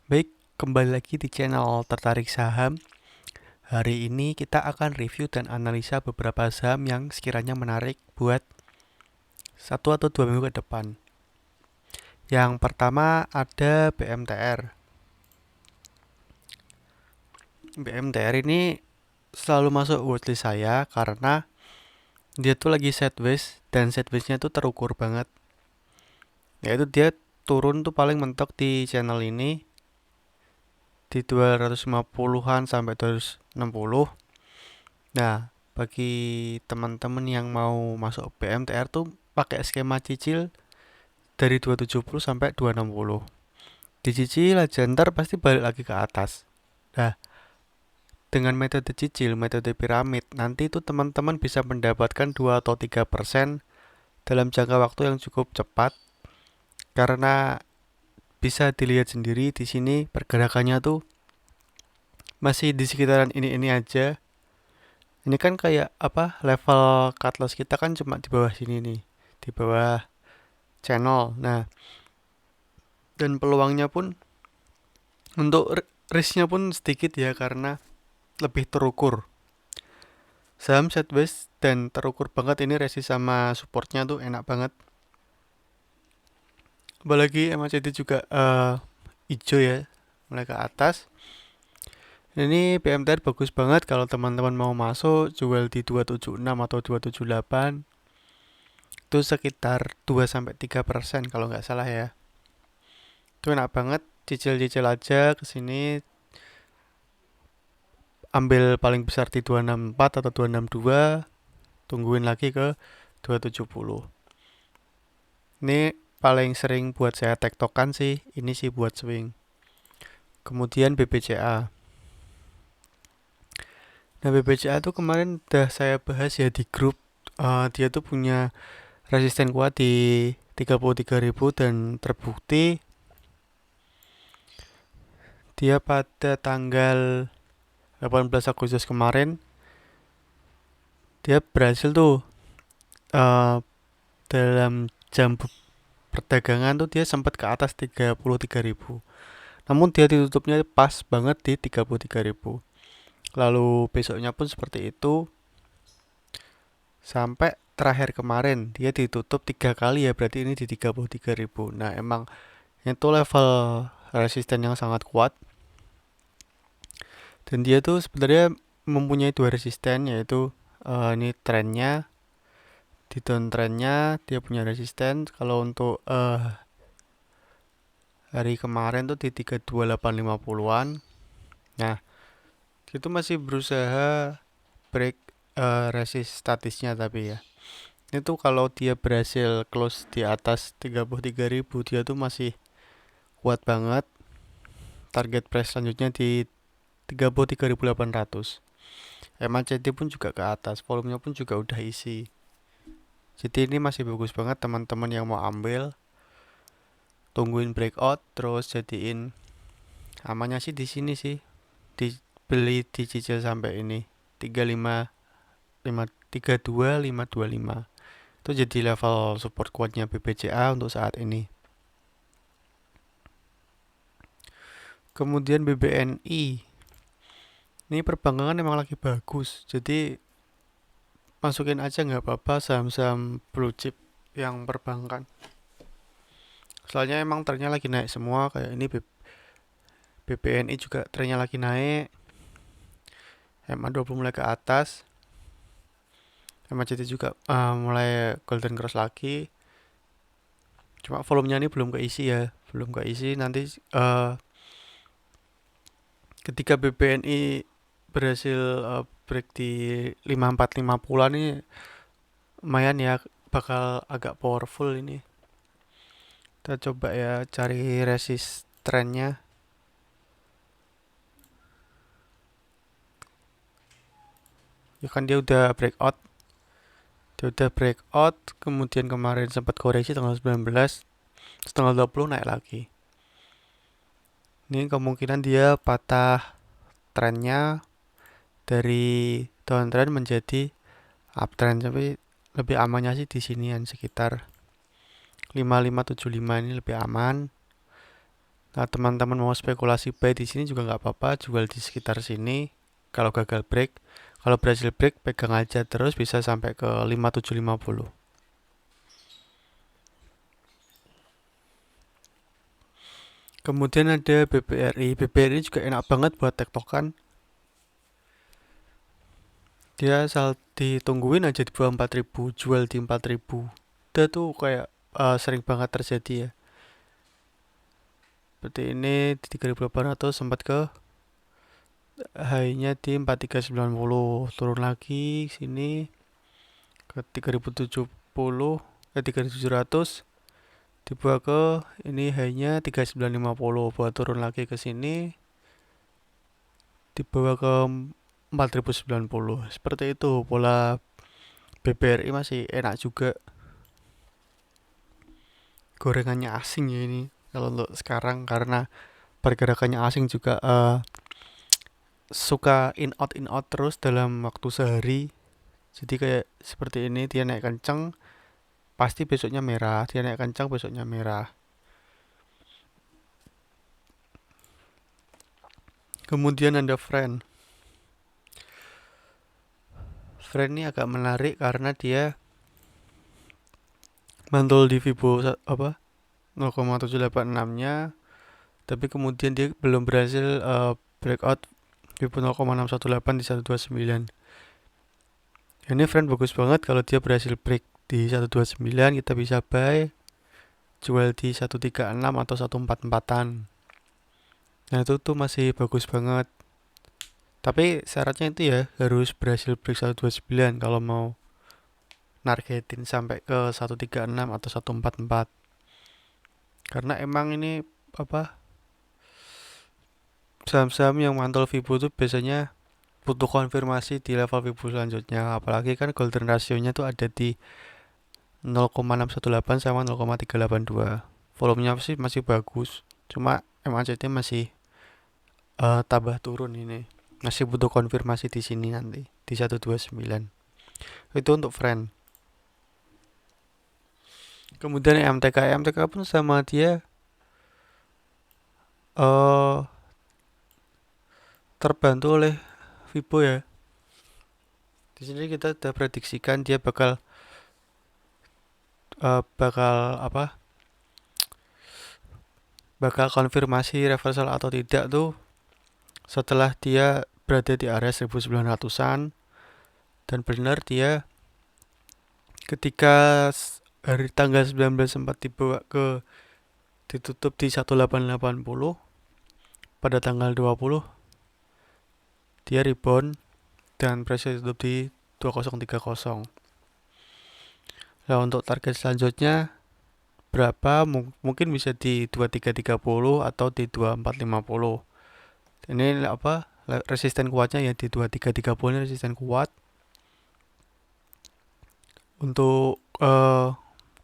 Baik, kembali lagi di channel Tertarik Saham. Hari ini kita akan review dan analisa beberapa saham yang sekiranya menarik buat 1 atau 2 minggu ke depan. Yang pertama ada BMTR. BMTR ini selalu masuk watchlist saya karena dia tuh lagi sideways dan sidewaysnya tuh terukur banget. Yaitu dia turun tuh paling mentok di channel ini di 250-an sampai 260. Nah, bagi teman-teman yang mau masuk BMTR tuh pakai skema cicil dari 270 sampai 260. Dicicil aja ntar pasti balik lagi ke atas. Nah, dengan metode cicil, metode piramid, nanti itu teman-teman bisa mendapatkan 2 atau 3% dalam jangka waktu yang cukup cepat karena bisa dilihat sendiri di sini pergerakannya tuh masih di sekitaran ini aja. Ini kan kayak apa? Level cut loss kita kan cuma di bawah sini nih, di bawah channel. Nah, dan peluangnya pun untuk risknya pun sedikit ya karena lebih terukur. Saham sideways dan terukur banget ini resi sama supportnya tuh enak banget. Apalagi MACD juga hijau ya, mulai ke atas. Ini BMTR bagus banget kalau teman-teman mau masuk jual di 276 atau 278. Itu sekitar 2 sampai 3% kalau nggak salah ya. Itu enak banget, cicil-cicil aja ke sini, ambil paling besar di 264 atau 262, tungguin lagi ke 270. Ini paling sering buat saya tektokan sih, ini sih buat swing. Kemudian BBCA. Nah, BBCA tuh kemarin udah saya bahas ya di grup. Dia tuh punya resisten kuat di 33.000 dan terbukti dia pada tanggal 18 Agustus kemarin dia berhasil tuh dalam jam perdagangan tuh dia sempat ke atas 33.000. Namun dia ditutupnya pas banget di 33.000. Lalu besoknya pun seperti itu sampai terakhir kemarin dia ditutup 3 kali ya, berarti ini di 33.000. Nah, emang itu level resisten yang sangat kuat. Dan dia tuh sebenarnya mempunyai dua resisten, yaitu ini trennya, di downtrendnya dia punya resisten. Kalau untuk hari kemarin tuh di 32850-an. Nah, itu masih berusaha break resist statisnya tapi ya. Itu kalau dia berhasil close di atas 33.000 dia tuh masih kuat banget. Target price selanjutnya di 33.800. MACD pun juga ke atas, volumenya pun juga udah isi. Jadi ini masih bagus banget teman-teman yang mau ambil. Tungguin breakout terus jadiin amannya sih di sini sih. Dibeli dicicil sampai ini 35 5 32 525. Itu jadi level support kuatnya BBCA untuk saat ini. Kemudian BBNI. Ini perbankan emang lagi bagus. Jadi masukin aja nggak apa-apa saham-saham blue chip yang perbankan. Soalnya emang trennya lagi naik semua, kayak ini BBNI juga trennya lagi naik. MA20 mulai ke atas. MACD juga mulai golden cross lagi. Cuma volumenya ini belum keisi ya, belum keisi. Nanti ketika BBNI berhasil break di 5450 ini lumayan ya, bakal agak powerful ini. Kita coba ya cari resist trennya. Ya kan dia udah breakout. Dia udah breakout, kemudian kemarin sempat koreksi tanggal 19, tanggal 20 naik lagi. Ini kemungkinan dia patah trennya dari downtrend menjadi uptrend, tapi lebih amannya sih di sinian sekitar 5575 ini lebih aman. Nah, teman-teman mau spekulasi buy di sini juga nggak apa-apa, jual di sekitar sini. Kalau gagal break, kalau berhasil break pegang aja terus bisa sampai ke 5750. Kemudian ada BBRI. BBRI juga enak banget buat tektokan. Dia asal ditungguin aja di bawah 4000, jual di 4000. Udah tuh kayak sering banget terjadi ya. Seperti ini di 3800 sempat ke high-nya di 4390, turun lagi sini ke 3070, 3700, dibawa ke ini high-nya 3950, buat turun lagi ke sini dibawa ke 4090. Seperti itu pola BBRI, masih enak juga. Gorengannya asing ya ini kalau untuk sekarang, karena pergerakannya asing juga, suka in out terus dalam waktu sehari. Jadi kayak seperti ini, dia naik kenceng pasti besoknya merah, dia naik kencang besoknya merah. Kemudian ada friend. Friend ini agak menarik karena dia mantul di Vibo apa 0,786 nya, tapi kemudian dia belum berhasil breakout Vibo 0,618 di 129. Ini friend bagus banget, kalau dia berhasil break di 129 kita bisa buy, jual di 136 atau 144-an. Nah itu tuh masih bagus banget. Tapi syaratnya itu ya harus berhasil break 129 kalau mau nargetin sampai ke 136 atau 144. Karena emang ini apa, saham-saham yang mantul Vibo tuh biasanya butuh konfirmasi di level Vibo selanjutnya. Apalagi kan golden ratio-nya tuh ada di 0,618 sama 0,382. Volumenya sih masih bagus. Cuma MACD masih tambah turun ini. Masih butuh konfirmasi di sini nanti di 129. Itu untuk friend. Kemudian MTK pun sama dia eh terbantu oleh Vibo ya. Di sini kita udah prediksikan dia bakal apa? Bakal konfirmasi reversal atau tidak tuh setelah dia berada di area 1900-an. Dan benar dia ketika hari tanggal 19 sempat dibawa ke ditutup di 1880, pada tanggal 20 dia rebound dan presio tutup di 2030. Nah, untuk target selanjutnya berapa? Mungkin bisa di 2330 atau di 2450. Ini apa? Resisten kuatnya ya di 2330, ini resisten kuat. Untuk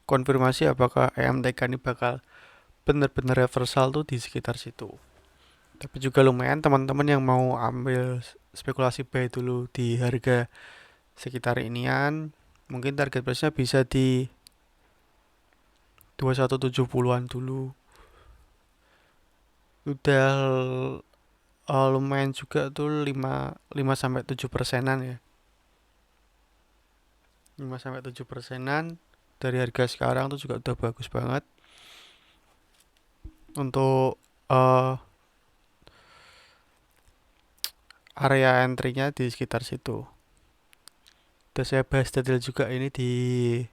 konfirmasi apakah EMTK ini bakal benar-benar reversal tuh di sekitar situ. Tapi juga lumayan teman-teman yang mau ambil spekulasi buy dulu di harga sekitar inian, mungkin target price-nya bisa di 2170-an dulu. Udah lumayan juga tuh 5 sampai 7 persenan ya. 5 sampai 7 persenan dari harga sekarang tuh juga udah bagus banget. Untuk area entry-nya di sekitar situ. Udah saya bahas detail juga ini di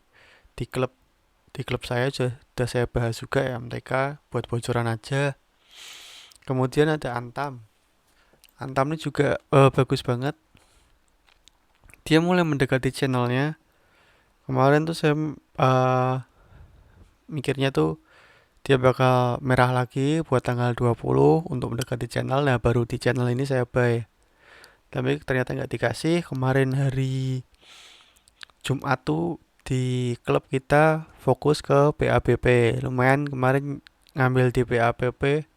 klub saya, sudah saya bahas juga ya MTK buat bocoran aja. Kemudian ada Antam. Antam ini juga bagus banget. Dia mulai mendekati channelnya. Kemarin tuh saya mikirnya tuh dia bakal merah lagi buat tanggal 20 untuk mendekati channel. Nah, baru di channel ini saya buy. Tapi ternyata nggak dikasih. Kemarin hari Jumat tuh di klub kita fokus ke PABP. Lumayan kemarin ngambil di PABP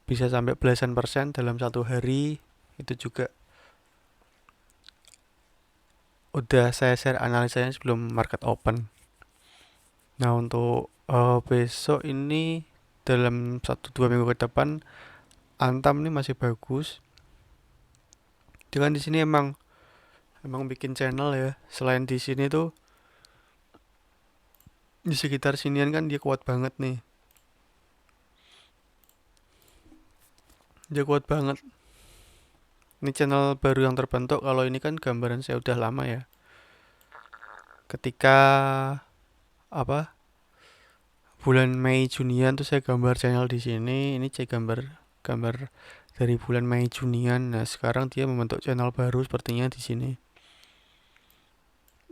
bisa sampai belasan persen dalam satu hari. Itu juga udah saya share analisanya sebelum market open. Nah, untuk besok ini dalam 1-2 minggu ke depan Antam ini masih bagus. Dengan di sini emang bikin channel ya. Selain di sini tuh di sekitar sinian kan dia kuat banget nih. Dia kuat banget. Ini channel baru yang terbentuk. Kalau ini kan gambaran saya udah lama ya. Ketika apa bulan Mei Junian tuh saya gambar channel di sini. Ini saya gambar dari bulan Mei Junian. Nah, sekarang dia membentuk channel baru sepertinya di sini.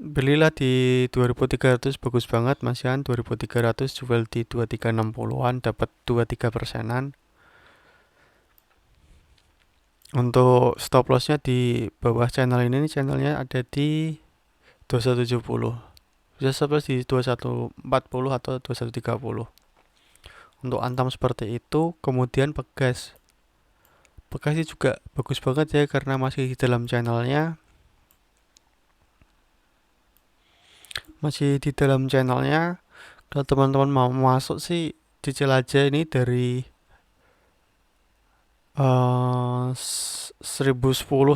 Belilah di 2300, bagus banget Mas Yan. 2300 jual di 2360-an, dapat 23%-an. Untuk stop lossnya di bawah channel ini nih, channelnya ada di 2170. Bisa stop loss di 2140 atau 2130. Untuk Antam seperti itu. Kemudian Pegas. Pegas ini juga bagus banget ya karena masih di dalam channelnya. Kalau teman-teman mau masuk sih cicil aja ini dari 1010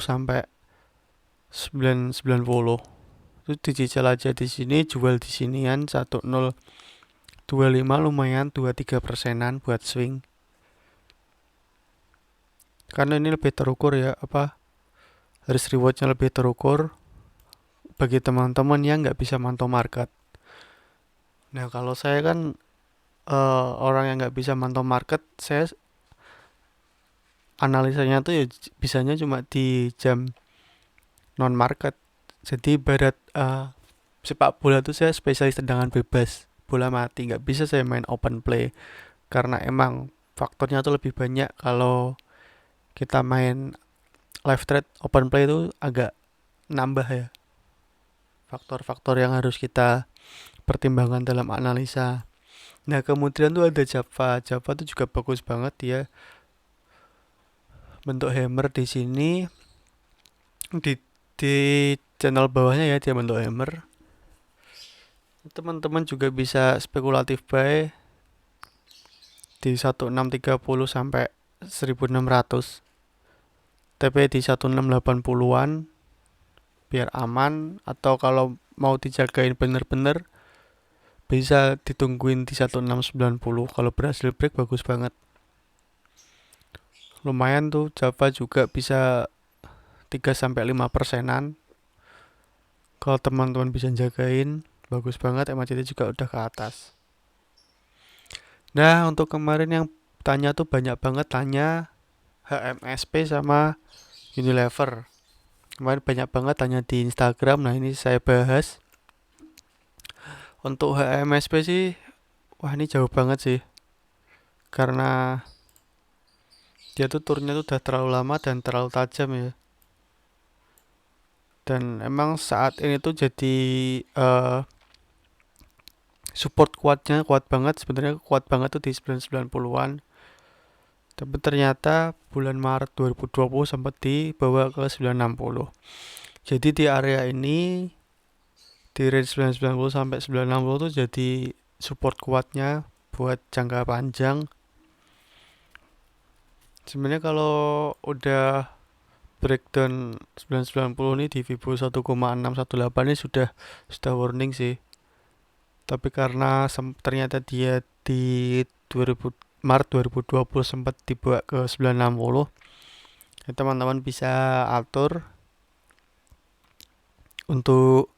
sampai 990. Itu dicicil aja di sini, jual di sinian 1025, lumayan 2-3%-an buat swing. Karena ini lebih terukur ya, risk rewardnya lebih terukur bagi teman-teman yang nggak bisa mantau market. Nah, kalau saya kan orang yang nggak bisa mantau market, saya analisanya tuh ya bisanya cuma di jam non market. Jadi ibarat sepak bola tuh saya spesialis tendangan bebas, bola mati, nggak bisa saya main open play karena emang faktornya tuh lebih banyak. Kalau kita main live trade open play itu agak nambah ya faktor-faktor yang harus kita pertimbangkan dalam analisa. Nah, kemudian tuh ada Java. Java tuh juga bagus banget ya. Bentuk hammer di sini, di channel bawahnya ya dia bentuk hammer. Teman-teman juga bisa spekulatif buy di 1630 sampai 1600. TP di 1680-an biar aman, atau kalau mau dijagain bener-bener bisa ditungguin di 1690. Kalau berhasil break bagus banget. Lumayan tuh Java juga bisa 3-5%-an. Kalau teman-teman bisa jagain bagus banget, MACD juga udah ke atas. Nah, untuk kemarin yang tanya tuh banyak banget tanya HMSP sama Unilever. Kemarin banyak banget tanya di Instagram. Nah, ini saya bahas. Untuk HMSP sih, wah ini jauh banget sih. Karena dia tuh turunnya tuh udah terlalu lama dan terlalu tajam ya. Dan emang saat ini tuh jadi support kuatnya kuat banget. Sebenarnya kuat banget tuh di 990-an. Tapi ternyata bulan Maret 2020 sempat dibawa ke 960. Jadi di area ini di range 990 sampai 960 tuh jadi support kuatnya buat jangka panjang. Sebenarnya kalau udah breakdown 990 ini di Fibo 1,618 ini sudah warning sih. Tapi karena ternyata dia di 2000 Maret 2020 sempat dibawa ke 960, ya teman-teman bisa atur untuk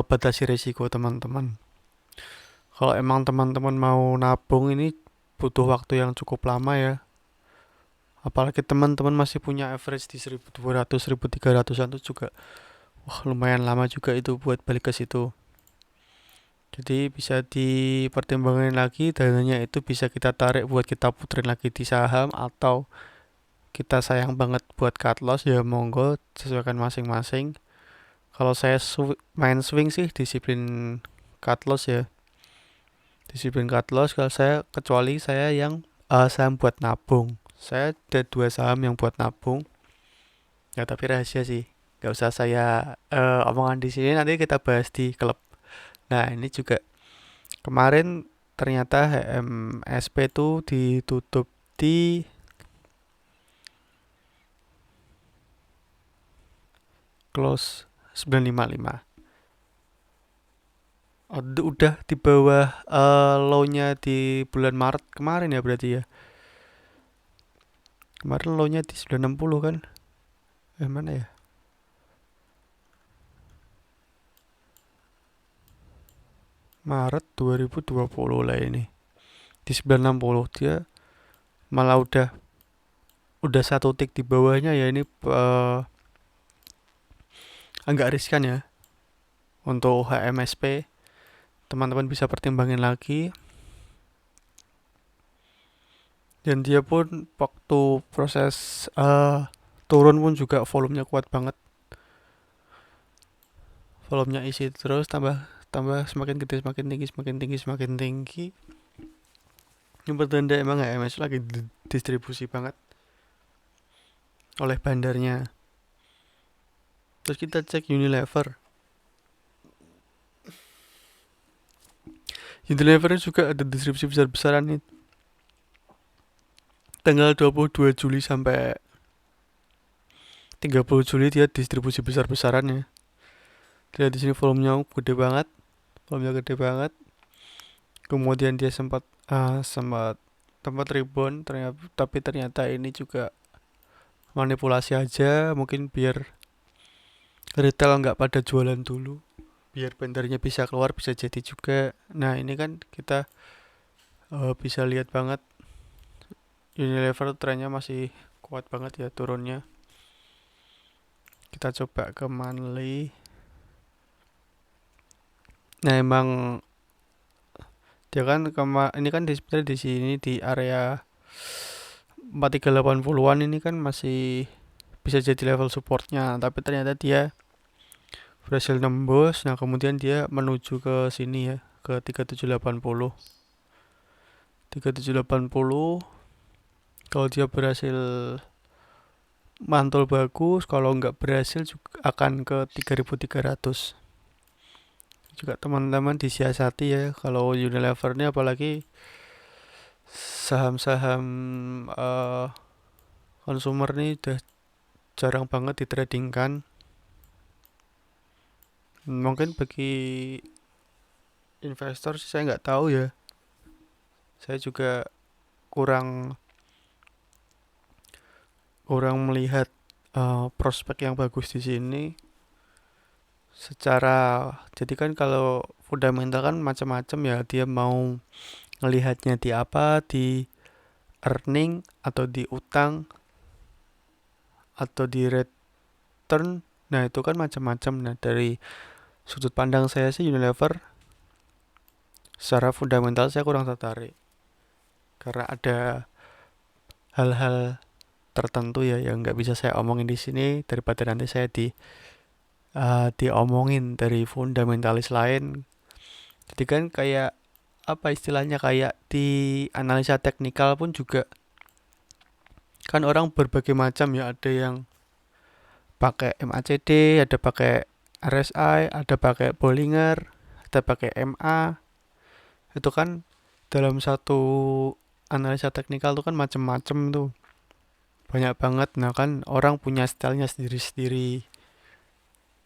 batasi risiko teman-teman. Kalau emang teman-teman mau nabung ini butuh waktu yang cukup lama ya. Apalagi teman-teman masih punya average di 1200 1300-an tuh juga wah lumayan lama juga itu buat balik ke situ. Jadi bisa dipertimbangkan lagi, dananya itu bisa kita tarik buat kita puterin lagi di saham, atau kita sayang banget buat cut loss ya monggo sesuaikan masing-masing. Kalau saya main swing sih disiplin cut loss ya. Disiplin cut loss kalau saya, kecuali saya yang saham buat nabung. Saya ada 2 saham yang buat nabung. Ya tapi rahasia sih. Gak usah saya omongan di sini, nanti kita bahas di klub. Nah, ini juga kemarin ternyata HMSP tuh ditutup di close 955. Udah di bawah low-nya di bulan Maret kemarin ya berarti ya. Kemarin low-nya di 960 kan. Mana ya? Maret 2020 lah ini. Di 960 dia malah udah satu tick di bawahnya ya, ini agak riskan ya untuk HMSP. Teman-teman bisa pertimbangin lagi. Dan dia pun waktu proses turun pun juga volumenya kuat banget. Volumenya isi terus, tambah semakin gede, semakin tinggi, semakin tinggi, semakin tinggi. Yang bertanda emang HMS lagi distribusi banget oleh bandarnya. Terus kita cek Unilever. Unilever juga ada distribusi besar-besaran nih. Tanggal 22 Juli sampai 30 Juli dia distribusi besar-besaran ya. Lihat di sini volumenya gede banget. Kemudian dia sempat rebound ternyata, tapi ternyata ini juga manipulasi aja, mungkin biar retail nggak pada jualan dulu, biar bandarnya bisa keluar, bisa jadi juga. Nah ini kan kita bisa lihat banget Unilever trennya masih kuat banget ya turunnya. Kita coba ke monthly. Nah emang dia kan ini kan di sini di area 4380-an ini kan masih bisa jadi level supportnya, tapi ternyata dia berhasil nembus. Nah kemudian dia menuju ke sini ya, ke 3780. Kalau dia berhasil mantul bagus, kalau nggak berhasil juga akan ke 3300. Juga teman-teman disiasati ya kalau Unilever ini, apalagi saham-saham konsumer nih udah jarang banget ditradingkan. Mungkin bagi investor sih saya nggak tahu ya. Saya juga kurang melihat prospek yang bagus di sini. Jadi kan kalau fundamental kan macam-macam ya, dia mau ngelihatnya di apa, di earning atau di utang atau di return. Nah itu kan macam-macam. Nah dari sudut pandang saya sih Unilever secara fundamental saya kurang tertarik, karena ada hal-hal tertentu ya yang nggak bisa saya omongin di sini, daripada nanti saya diomongin dari fundamentalis lain. Jadi kan kayak apa istilahnya, kayak di analisa teknikal pun juga kan orang berbagai macam ya, ada yang pakai MACD, ada pakai RSI, ada pakai Bollinger, ada pakai MA. Itu kan dalam satu analisa teknikal tuh kan macam-macam tuh, banyak banget. Nah kan orang punya stylenya sendiri-sendiri,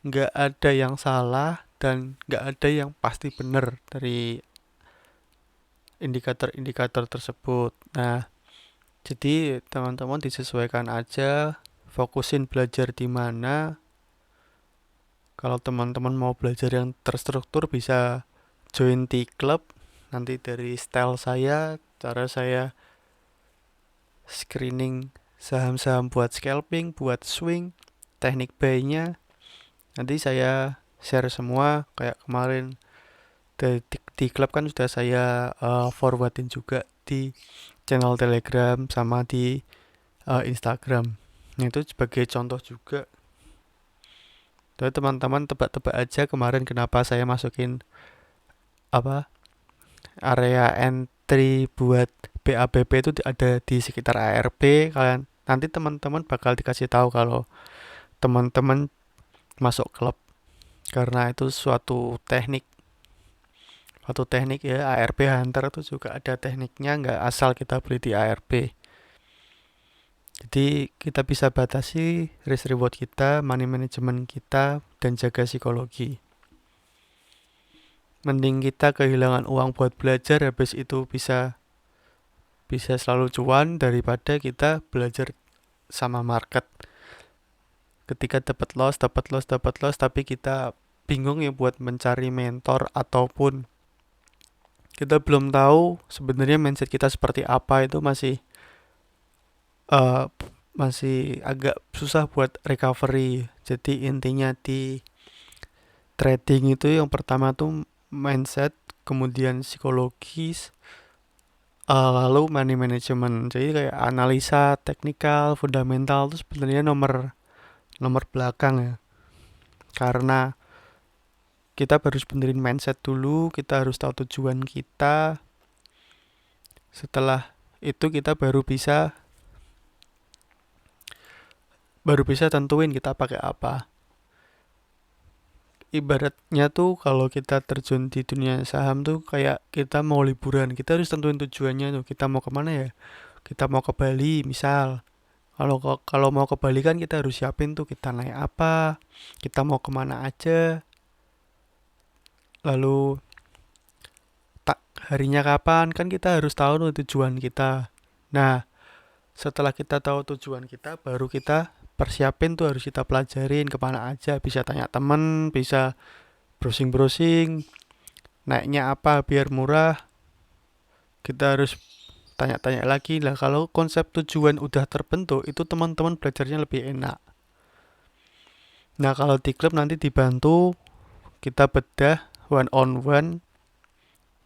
nggak ada yang salah dan nggak ada yang pasti benar dari indikator-indikator tersebut. Nah jadi teman-teman disesuaikan aja, fokusin belajar di mana. Kalau teman-teman mau belajar yang terstruktur bisa join di klub. Nanti dari style saya, cara saya screening saham-saham buat scalping, buat swing, teknik buy-nya, nanti saya share semua. Kayak kemarin di klub kan sudah saya forwardin juga di channel Telegram sama di Instagram. Nah itu sebagai contoh juga. Jadi teman-teman tebak-tebak aja kemarin kenapa saya masukin area entry buat BABP itu ada di sekitar ARB. Kalian nanti teman-teman bakal dikasih tahu kalau teman-teman masuk klub, karena itu suatu teknik suatu teknik ya. ARP Hunter itu juga ada tekniknya, nggak asal kita beli di ARP. Jadi kita bisa batasi risk reward kita, money management kita, dan jaga psikologi. Mending kita kehilangan uang buat belajar, habis itu bisa selalu cuan, daripada kita belajar sama market. Ketika dapat loss, tapi kita bingung ya buat mencari mentor, ataupun kita belum tahu sebenarnya mindset kita seperti apa, itu eh, masih agak susah buat recovery. Jadi intinya di trading itu yang pertama tuh mindset, kemudian psikologis, lalu money management. Jadi kayak analisa teknikal, fundamental itu sebenarnya nomor nomor belakang ya. Karena kita harus benerin mindset dulu, kita harus tahu tujuan kita. Setelah itu kita baru bisa tentuin kita pakai apa. Ibaratnya tuh kalau kita terjun di dunia saham tuh kayak kita mau liburan, kita harus tentuin tujuannya tuh. Kita mau kemana ya? Kita mau ke Bali misal. Kalau mau ke Bali kan kita harus siapin tuh kita naik apa, kita mau kemana aja, lalu tak harinya kapan, kan kita harus tahu tuh tujuan kita. Nah, setelah kita tahu tujuan kita, baru kita persiapin tuh, harus kita pelajarin kemana aja. Bisa tanya temen, bisa browsing-browsing, naiknya apa biar murah. Kita harus tanya-tanya lagi lah. Kalau konsep tujuan udah terbentuk, itu teman-teman belajarnya lebih enak. Nah, kalau di klub nanti dibantu kita bedah one on one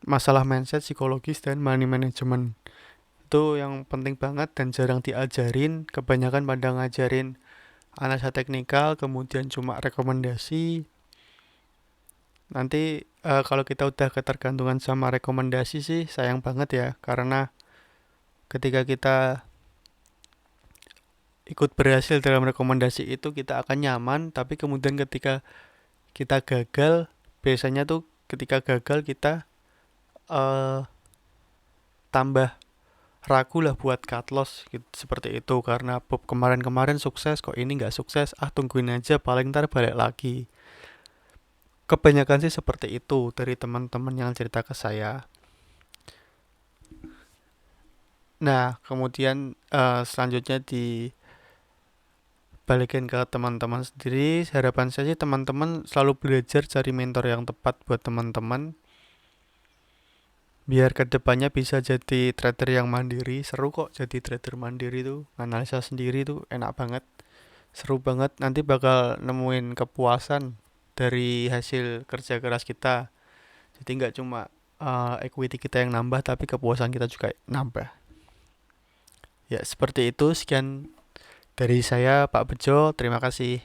masalah mindset, psikologis, dan money management. Itu yang penting banget dan jarang diajarin. Kebanyakan pada ngajarin analisa teknikal, kemudian cuma rekomendasi. Nanti kalau kita udah ketergantungan sama rekomendasi sih sayang banget ya, karena ketika kita ikut berhasil dalam rekomendasi itu kita akan nyaman, tapi kemudian ketika kita gagal, biasanya tuh ketika gagal kita eh, tambah ragu lah buat cut loss gitu, seperti itu. Karena Bob kemarin-kemarin sukses, kok ini nggak sukses, tungguin aja, paling ntar balik lagi. Kebanyakan sih seperti itu dari teman-teman yang cerita ke saya. Nah, kemudian selanjutnya dibalikin ke teman-teman sendiri. Harapan saya sih teman-teman selalu belajar cari mentor yang tepat buat teman-teman, biar kedepannya bisa jadi trader yang mandiri. Seru kok jadi trader mandiri tuh, analisa sendiri tuh enak banget, seru banget. Nanti bakal nemuin kepuasan dari hasil kerja keras kita. Jadi nggak cuma equity kita yang nambah, tapi kepuasan kita juga nambah. Ya seperti itu. Sekian dari saya, Pak Bejo, terima kasih.